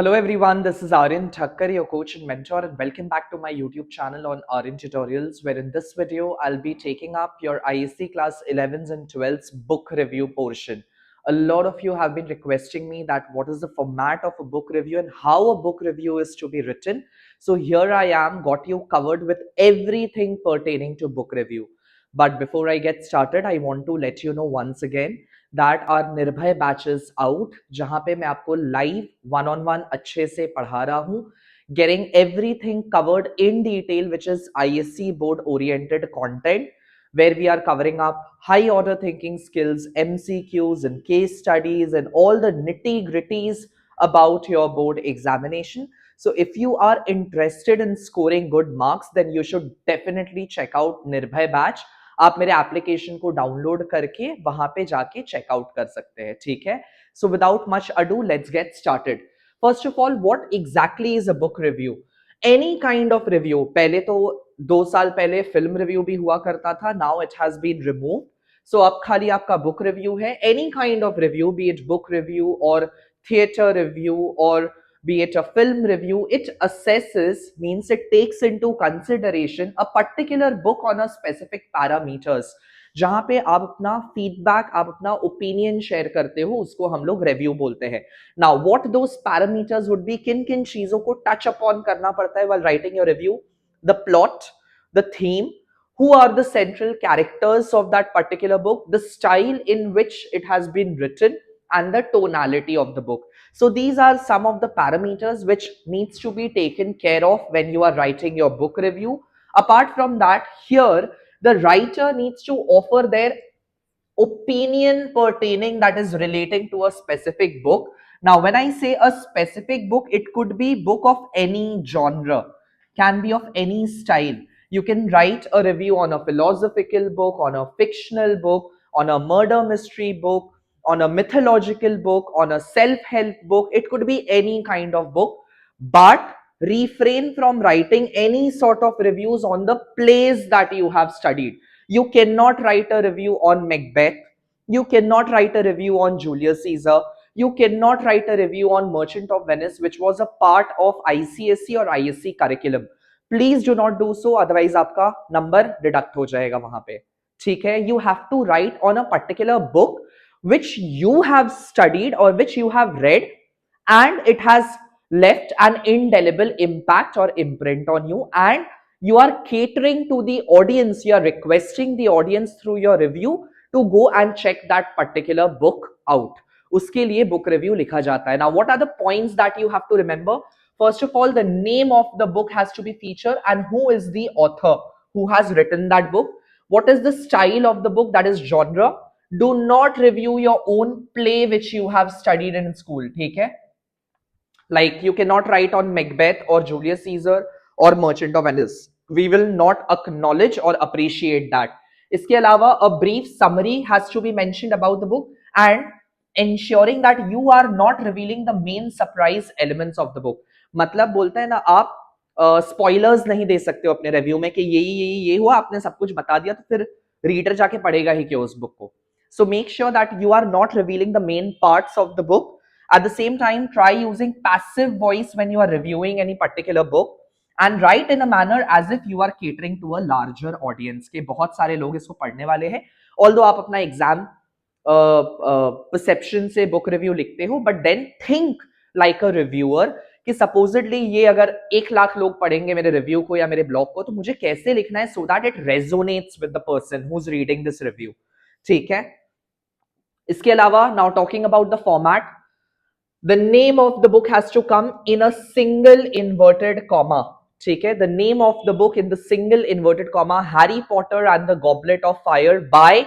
Hello everyone, this is Aryan Thakkar, your coach and mentor, and welcome back to my YouTube channel on Aryan Tutorials, where in this video, I'll be taking up your ISC class 11s and 12s book review portion. A lot of you have been requesting me that what is the format of a book review and how a book review is to be written. So here I am, got you covered with everything pertaining to book review. But before I get started, I want to let you know once again that are Nirbhay batches out, जहां पे मैं आपको live one on one अच्छे से पढ़ा रहा हूं, getting everything covered in detail, which is ISC board oriented content, where we are covering up high order thinking skills, MCQs and case studies and all the nitty gritties about your board examination. So if you are interested in scoring good marks, then you should definitely check out Nirbhay batch. आप मेरे application को download करके वहां पे जाके checkout कर सकते हैं, ठीक है। So without much ado, let's get started. First of all, what exactly is a book review? Any kind of review. पहले तो 2 साल पहले फिल्म रिव्यू भी हुआ करता था, now it has been remove. So अब खाली आपका बुक रिव्यू है। Any kind of review, be it book review और थिएटर रिव्यू और be it a film review, it assesses, means it takes into consideration a particular book on a specific parameters. जहां पे आप अपना feedback, आप अपना opinion share करते हो, उसको हम लोग रिव्यू बोलते हैं। Now what those parameters would be, किन किन चीजों को टच अपॉन करना पड़ता है while writing your review? The plot, the theme, who are the central characters of that particular book, the style in which it has been written, and the tonality of the book. So these are some of the parameters which needs to be taken care of when you are writing your book review. Apart from that, here the writer needs to offer their opinion pertaining, that is relating to a specific book. Now when I say a specific book, it could be book of any genre, can be of any style. You can write a review on a philosophical book, on a fictional book, on a murder mystery book, on a mythological book, on a self-help book. It could be any kind of book, but refrain from writing any sort of reviews on the plays that you have studied. You cannot write a review on Macbeth. You cannot write a review on Julius Caesar. You cannot write a review on Merchant of Venice, which was a part of ICSE or ISC curriculum. Please do not do so, otherwise आपका number deduct हो जाएगा वहां पे, ठीक है। You have to write on a particular book which you have studied or which you have read, and it has left an indelible impact or imprint on you, and you are catering to the audience, you are requesting the audience through your review to go and check that particular book out. उसके लिए book review लिखा जाता है। Now what are the points that you have to remember? First of all, the name of the book has to be featured, and who is the author who has written that book. What is the style of the book, that is genre. Do not review your own play which you have studied in school, ठीक है। Like you cannot write on Macbeth or Julius Caesar or Merchant of Venice. We will not acknowledge or appreciate that. इसके अलावा a brief summary has to be mentioned about the book, and ensuring that you are not revealing the main surprise elements of the book. मतलब बोलते हैं ना, आप spoilers नहीं दे सकते हो अपने रिव्यू में कि ये हुआ, आपने सब कुछ बता दिया तो फिर रीडर जाके पढ़ेगा ही क्यों उस बुक को। So make sure that you are not revealing the main parts of the book. At the same time, try using passive voice when you are reviewing any particular book, and write in a manner as if you are catering to a larger audience के बहुत सारे लोग इसको पढ़ने वाले हैं। Although आप अपना एग्जाम परसेप्शन से बुक रिव्यू लिखते हो, but then think like a reviewer कि सपोजिटली ये अगर 1 लाख लोग पढ़ेंगे मेरे रिव्यू को या मेरे ब्लॉग को, तो मुझे कैसे लिखना है so that it resonates with the person who is reading this review, ठीक है। इसके अलावा, now talking about the format, the name of the book has to come in a single inverted comma, ठीक है। The name of the book in the single inverted comma, Harry Potter and the Goblet of Fire by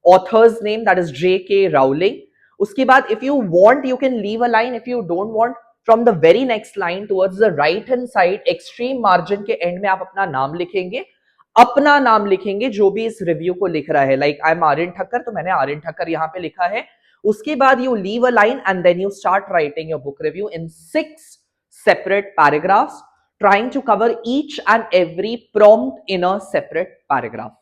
author's name, that is J.K. Rowling. उसके बाद if you want, you can leave a line. If you don't want, from the very next line towards the right hand side, extreme margin के end में आप अपना नाम लिखेंगे, अपना नाम लिखेंगे जो भी इस रिव्यू को लिख रहा है। Like I am Aryan Thakkar, तो मैंने आर्यन ठक्कर यहाँ पे लिखा है। उसके बाद you leave a line and then you start writing your book review in 6 separate paragraphs, trying to cover each and every prompt in a separate paragraph,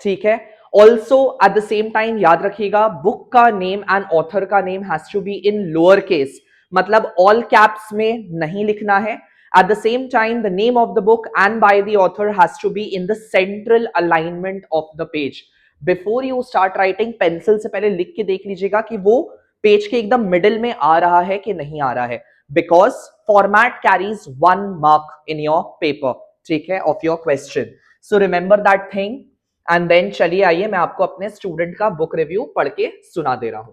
ठीक है। Also at the same time याद रखिएगा, book का name and author का name has to be in lower case, मतलब all caps में नहीं लिखना है. At the same time, the name of the book and by the author has to be in the central alignment of the page. Before you start writing, pencil से पहले लिख के देख लीजिएगा कि वो पेज के एकदम मिडिल में आ रहा है कि नहीं आ रहा है. Because format carries 1 mark in your paper, ठीक है, of your question. So remember that thing. And then चलिए आइए मैं आपको अपने स्टूडेंट का बुक रिव्यू पढ़ के सुना दे रहा हूं,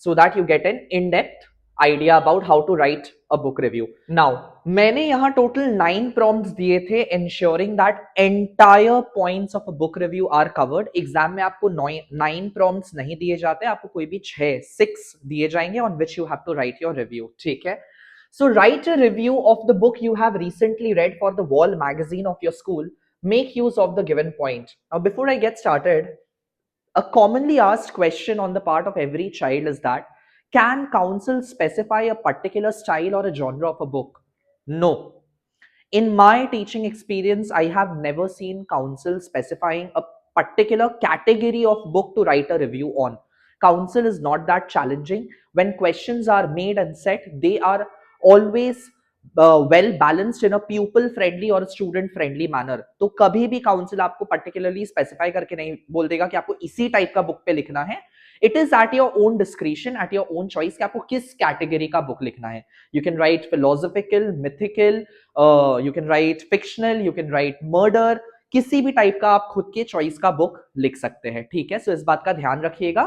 so that you get an in-depth idea about how to write a book review. Now, मैंने यहाँ टोटल 9 prompts दिए थे, ensuring that entire points of a book review are covered. Exam में आपको 9 prompts नहीं दिए जाते, आपको कोई भी 6 दिए जाएंगे on which you have to write your review. ठीक है? So write a review of the book you have recently read for the wall magazine of your school. Make use of the given point. Now, before I get started, a commonly asked question on the part of every child is that, can council specify a particular style or a genre of a book? No. In my teaching experience, I have never seen council specifying a particular category of book to write a review on. Council is not that challenging. When questions are made and set, they are always well balanced in a pupil friendly और student friendly manner. तो कभी भी council आपको particularly specify करके नहीं बोल देगा कि आपको इसी type का book पे लिखना है. It is at your own discretion, at your own choice कि आपको किस category का book लिखना है. You can write philosophical, mythical, you can write fictional, you can write murder, किसी भी टाइप का आप खुद के चॉइस का बुक लिख सकते हैं. ठीक है, सो इस बात का ध्यान रखिएगा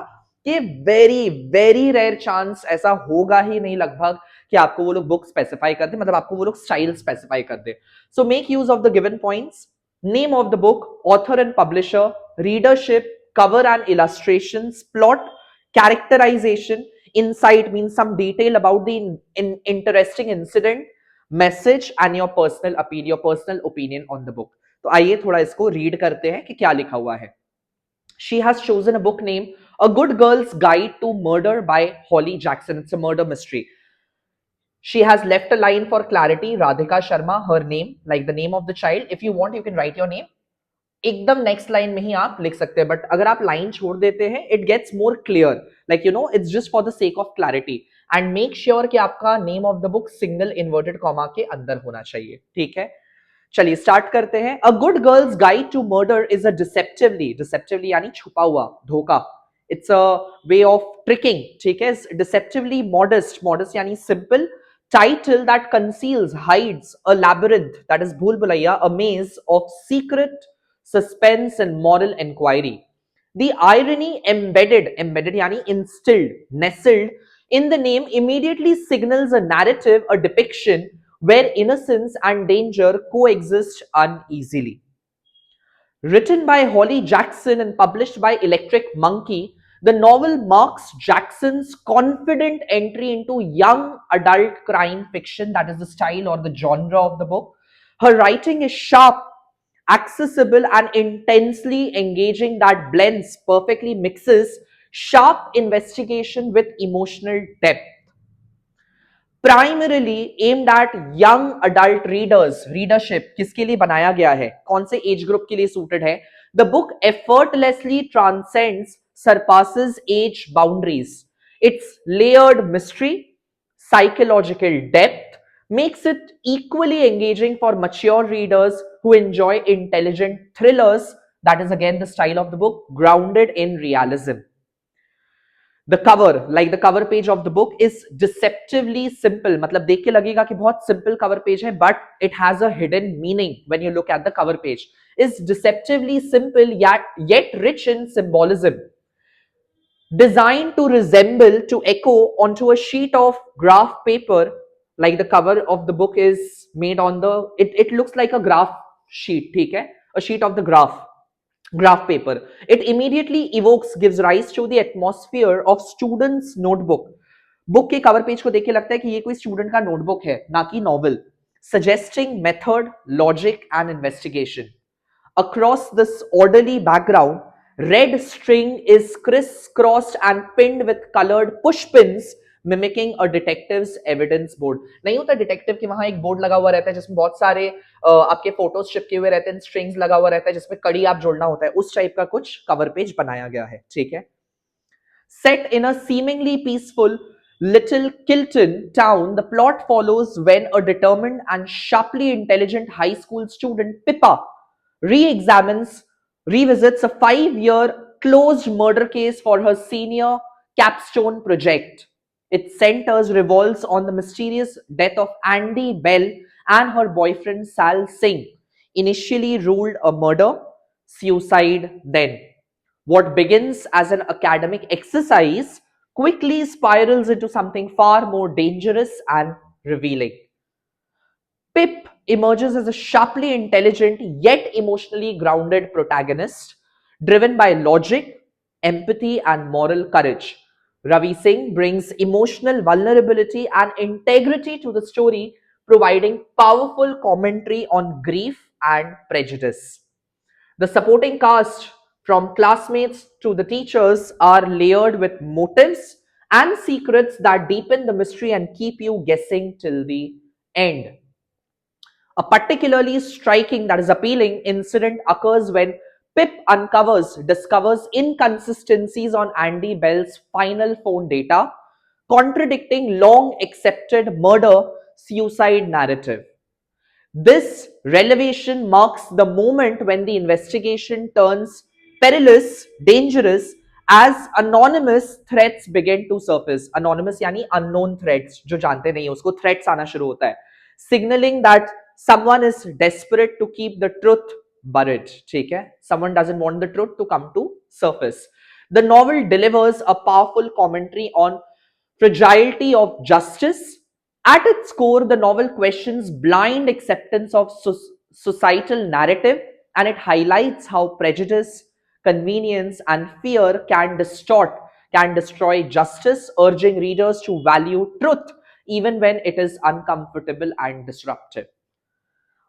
कि वेरी वेरी रेयर चांस ऐसा होगा ही नहीं लगभग कि आपको वो लोग बुक स्पेसिफाई कर दे, मतलब आपको वो लोग स्टाइल स्पेसिफाई कर दे. So make use of the given points. Name of the book, author and publisher, readership, cover and illustrations, plot, characterization, insight means some detail about the interesting incident, message and your personal opinion on the book. तो आइए थोड़ा इसको read करते हैं कि क्या लिखा हुआ है. She has chosen a book named A Good Girl's Guide to Murder by Holly Jackson. It's a murder mystery. She has left a line for clarity, Radhika Sharma, her name, like the name of the child. If you want, you can write your name. एकदम next line में ही आप लिख सकते हैं, but अगर आप line छोड़ देते हैं it gets more clear, like you know, it's just for the sake of clarity. And make sure कि आपका name of the book single inverted comma के अंदर होना चाहिए. ठीक है, चलिए स्टार्ट करते हैं. A good girls guide to murder is a deceptively यानी छुपा हुआ, धोखा. It's a way of tricking. ठीक है, डिसेप्टिवली मॉडेस्ट यानी simple. Title that conceals, hides a labyrinth, that is bhul bhulaiya, a maze of secret suspense and moral inquiry. The irony embedded yani instilled, nestled in the name immediately signals a narrative, a depiction where innocence and danger coexist uneasily. Written by Holly Jackson and published by Electric Monkey, the novel marks Jackson's confident entry into young adult crime fiction, that is the style or the genre of the book. Her writing is sharp, accessible, and intensely engaging that blends, perfectly mixes sharp investigation with emotional depth. Primarily aimed at young adult readers. Readership किसके लिए बनाया गया है, कौन से age group के लिए suited है. The book effortlessly transcends, surpasses age boundaries. It's layered mystery, psychological depth makes it equally engaging for mature readers who enjoy intelligent thrillers. That is again the style of the book, grounded in realism. The cover, like the cover page of the book, is deceptively simple. मतलब देख के लगेगा कि बहुत simple cover page है, but it has a hidden meaning when you look at the cover page. Is deceptively simple yet rich in symbolism. Designed to resemble, to echo onto a sheet of graph paper, like the cover of the book is made on the, it looks like a graph sheet, ठीक है, a sheet of the graph paper. It immediately evokes, gives rise to the atmosphere of students notebook. Book के cover page को देख के लगता है कि ये कोई स्टूडेंट का नोटबुक है, ना कि novel. Suggesting method, logic and investigation. Across this orderly background, red string is crisscrossed and pinned with colored push pins, mimicking a detective's evidence board. नहीं होता डिटेक्टिव के वहां एक बोर्ड लगा हुआ रहता है जिसमें बहुत सारे आपके फोटोज चिपके हुए रहते हैं, स्ट्रिंग्स लगा हुआ रहता है जिसमें कड़ी आप जोड़ना होता है, उस टाइप का कुछ कवर पेज बनाया गया है. ठीक है. Set in a seemingly peaceful Little Kilton town, the plot follows when a determined and sharply intelligent high school student, Pippa, re-examines, revisits a 5-year closed murder case for her senior capstone project. Its centers revolves on the mysterious death of Andy Bell and her boyfriend Sal Singh, initially ruled a murder, suicide then. What begins as an academic exercise quickly spirals into something far more dangerous and revealing. Pip emerges as a sharply intelligent yet emotionally grounded protagonist, driven by logic, empathy, and moral courage. Ravi Singh brings emotional vulnerability and integrity to the story, providing powerful commentary on grief and prejudice. The supporting cast, from classmates to the teachers, are layered with motives and secrets that deepen the mystery and keep you guessing till the end. A particularly striking, that is appealing, incident occurs when Pip discovers inconsistencies on Andy Bell's final phone data, contradicting long accepted murder suicide narrative. This revelation marks the moment when the investigation turns perilous, dangerous, as anonymous threats begin to surface. Anonymous यानी unknown threats, जो जानते नहीं उसको threats आना शुरू होता है, signaling that someone is desperate to keep the truth buried. ठीक है? Someone doesn't want the truth to come to surface. The novel delivers a powerful commentary on fragility of justice. At its core, the novel questions blind acceptance of societal narrative, and it highlights how prejudice, convenience, and fear can destroy justice, urging readers to value truth even when it is uncomfortable and disruptive.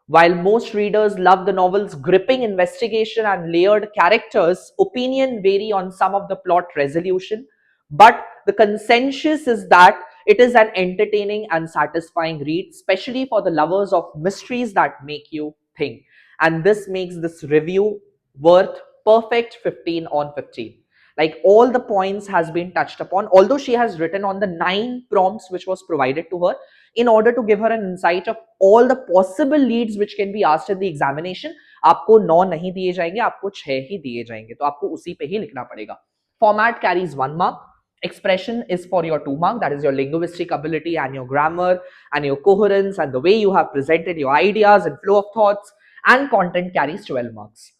While most readers love the novel's gripping investigation and layered characters, opinion vary on some of the plot resolution, but the consensus is that it is an entertaining and satisfying read, especially for the lovers of mysteries that make you think. And this makes this review worth perfect 15 on 15. Like, all the points has been touched upon, although she has written on the 9 prompts which was provided to her in order to give her an insight of all the possible leads which can be asked in the examination. आपको 9 नहीं दिए जाएंगे, आपको 6 ही दिए जाएंगे, तो आपको उसी पे ही लिखना पड़ेगा. Format carries 1 mark. Expression is for your 2 mark, that is your linguistic ability and your grammar and your coherence and the way you have presented your ideas and flow of thoughts. And content carries 12 marks.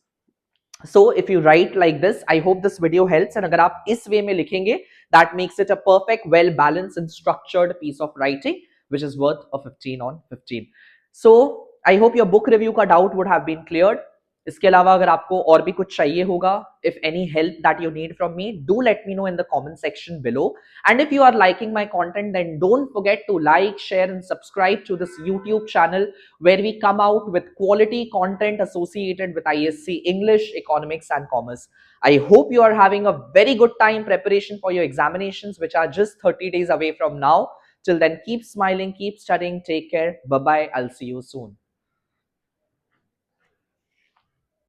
So if you write like this, I hope this video helps. And अगर आप इस way में लिखेंगे, that makes it a perfect, well balanced and structured piece of writing, which is worth a 15 on 15. So I hope your book review का doubt would have been cleared. इसके अलावा अगर आपको और भी कुछ चाहिए होगा, if any help that you need from me, do let me know in the comment section below. And if you are liking my content, then don't forget to like, share and subscribe to this YouTube channel, where we come out with quality content associated with ISC English, Economics and Commerce. I hope you are having a very good time preparation for your examinations, which are just 30 days away from now. Till then, keep smiling, keep studying, take care, bye bye, I'll see you soon.